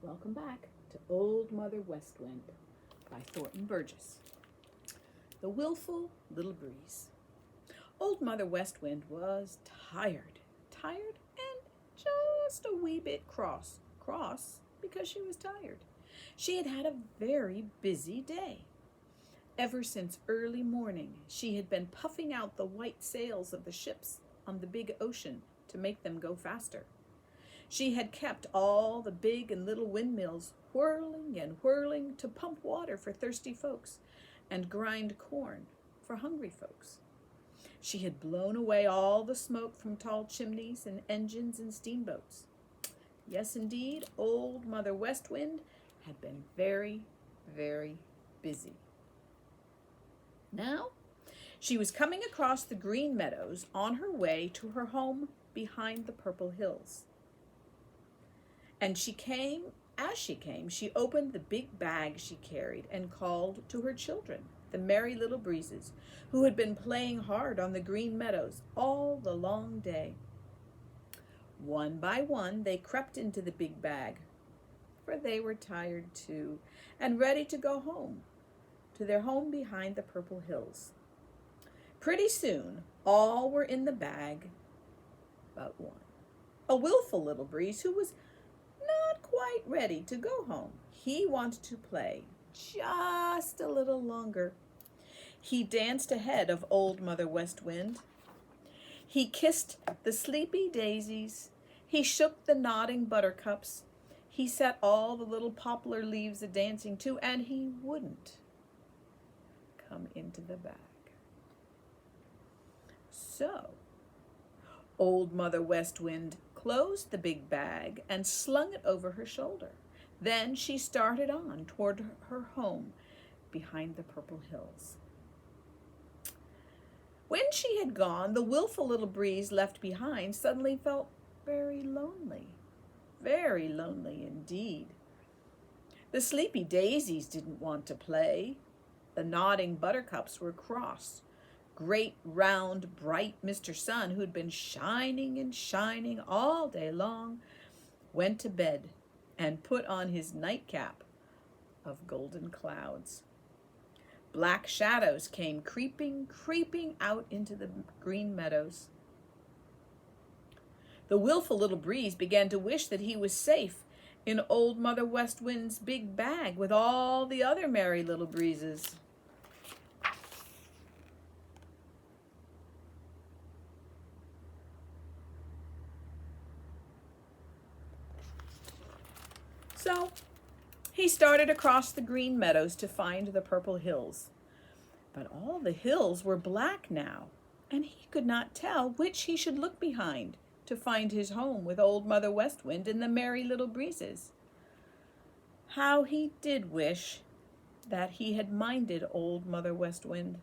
Welcome back to Old Mother West Wind by Thornton Burgess. The Willful Little Breeze. Old Mother West Wind was tired and just a wee bit cross. Cross because she was tired. She had had a very busy day. Ever since early morning, she had been puffing out the white sails of the ships on the big ocean to make them go faster. She had kept all the big and little windmills whirling and whirling to pump water for thirsty folks and grind corn for hungry folks. She had blown away all the smoke from tall chimneys and engines and steamboats. Yes, indeed, Old Mother West Wind had been very, very busy. Now, she was coming across the green meadows on her way to her home behind the purple hills. And as she came, she opened the big bag she carried and called to her children, the merry little breezes, who had been playing hard on the green meadows all the long day. One by one, they crept into the big bag, for they were tired too, and ready to go home, to their home behind the purple hills. Pretty soon, all were in the bag but one, a willful little breeze who was not quite ready to go home. He wanted to play just a little longer. He danced ahead of Old Mother West Wind. He kissed the sleepy daisies. He shook the nodding buttercups. He set all the little poplar leaves a-dancing too, and he wouldn't come into the bag. So, Old Mother West Wind closed the big bag and slung it over her shoulder. Then she started on toward her home behind the purple hills. When she had gone, the willful little breeze left behind suddenly felt very lonely indeed. The sleepy daisies didn't want to play. The nodding buttercups were cross. Great, round, bright Mr. Sun, who'd been shining and shining all day long, went to bed and put on his nightcap of golden clouds. Black shadows came creeping out into the green meadows. The willful little breeze began to wish that he was safe in Old Mother West Wind's big bag with all the other merry little breezes. So he started across the green meadows to find the purple hills. But all the hills were black now, and he could not tell which he should look behind to find his home with Old Mother West Wind and the merry little breezes. How he did wish that he had minded Old Mother West Wind.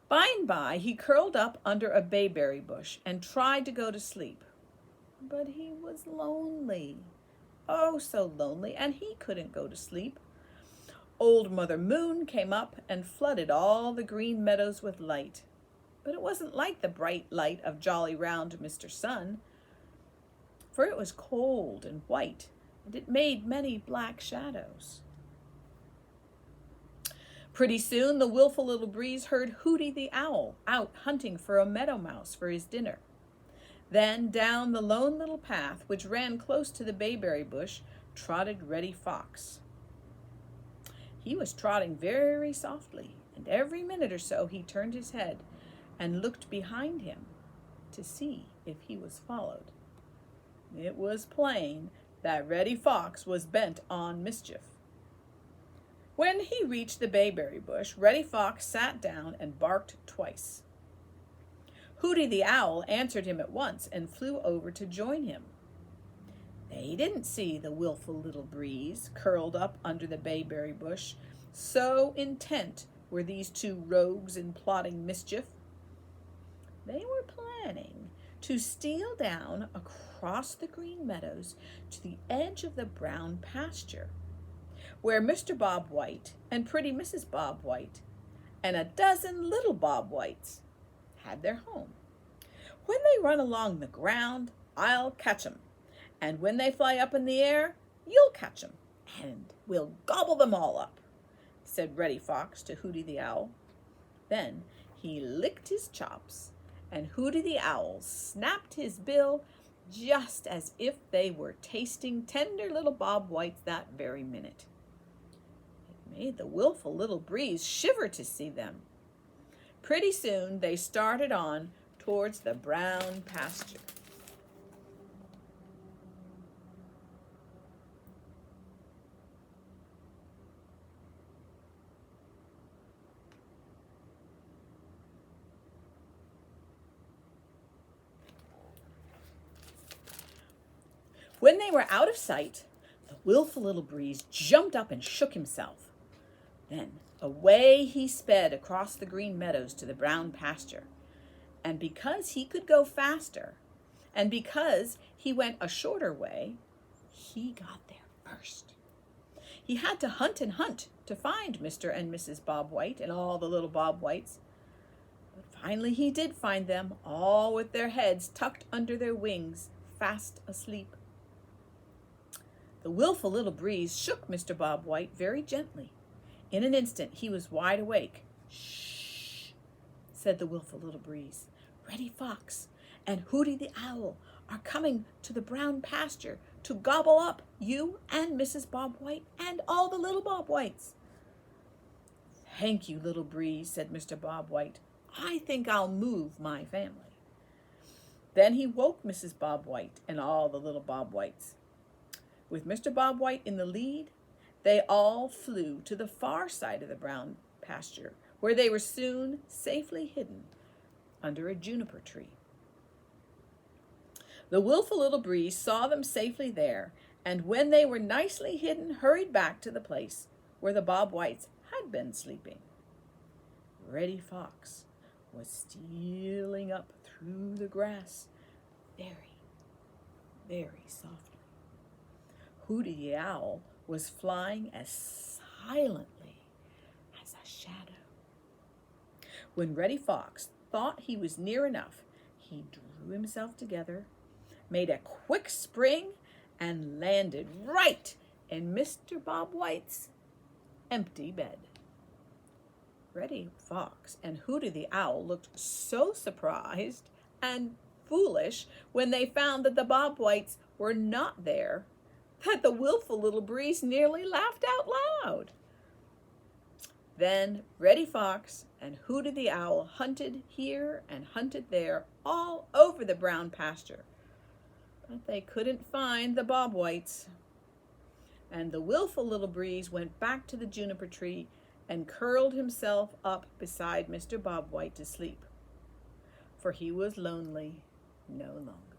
By and by, he curled up under a bayberry bush and tried to go to sleep. But he was lonely. Oh, so lonely, and he couldn't go to sleep. Old Mother Moon came up and flooded all the green meadows with light. But it wasn't like the bright light of jolly round Mr. Sun, for it was cold and white, and it made many black shadows. Pretty soon the willful little breeze heard Hooty the Owl out hunting for a meadow mouse for his dinner. Then down the lone little path, which ran close to the bayberry bush, trotted Reddy Fox. He was trotting very softly, and every minute or so he turned his head and looked behind him to see if he was followed. It was plain that Reddy Fox was bent on mischief. When he reached the bayberry bush, Reddy Fox sat down and barked twice. Hooty the Owl answered him at once and flew over to join him. They didn't see the willful little breeze curled up under the bayberry bush, so intent were these two rogues in plotting mischief. They were planning to steal down across the green meadows to the edge of the brown pasture, where Mr. Bob White and pretty Mrs. Bob White and a dozen little Bob Whites had their home. When they run along the ground, I'll catch 'em And when they fly up in the air, you'll catch 'em, and we'll gobble them all up," said Reddy Fox to Hooty the Owl. Then he licked his chops, and Hooty the Owl snapped his bill just as if they were tasting tender little bob whites that very minute. It made the willful little breeze shiver to see them. Pretty soon they started on towards the brown pasture. When they were out of sight, the willful little breeze jumped up and shook himself. Then away he sped across the green meadows to the brown pasture. And because he could go faster, and because he went a shorter way, he got there first. He had to hunt and hunt to find Mr. and Mrs. Bob White and all the little Bob Whites. But finally he did find them, all with their heads tucked under their wings, fast asleep. The willful little breeze shook Mr. Bob White very gently. In an instant he was wide awake. "Shh," said the willful little breeze. "Reddy Fox and Hooty the Owl are coming to the brown pasture to gobble up you and Mrs. Bob White and all the little Bob Whites." "Thank you, little breeze," said Mr. Bob White. "I think I'll move my family." Then he woke Mrs. Bob White and all the little Bob Whites. With Mr. Bob White in the lead, they all flew to the far side of the brown pasture, where they were soon safely hidden under a juniper tree. The willful little breeze saw them safely there, and when they were nicely hidden, hurried back to the place where the Bob Whites had been sleeping. Reddy Fox was stealing up through the grass very, very softly. Hooty the Owl was flying as silently as a shadow. When Reddy Fox thought he was near enough, he drew himself together, made a quick spring, and landed right in Mr. Bob White's empty bed. Reddy Fox and Hooty the Owl looked so surprised and foolish when they found that the Bob Whites were not there that the willful little breeze nearly laughed out loud. Then Reddy Fox and Hooty the Owl hunted here and hunted there all over the brown pasture, but they couldn't find the Bob Whites. And the willful little breeze went back to the juniper tree and curled himself up beside Mr. Bob White to sleep, for he was lonely no longer.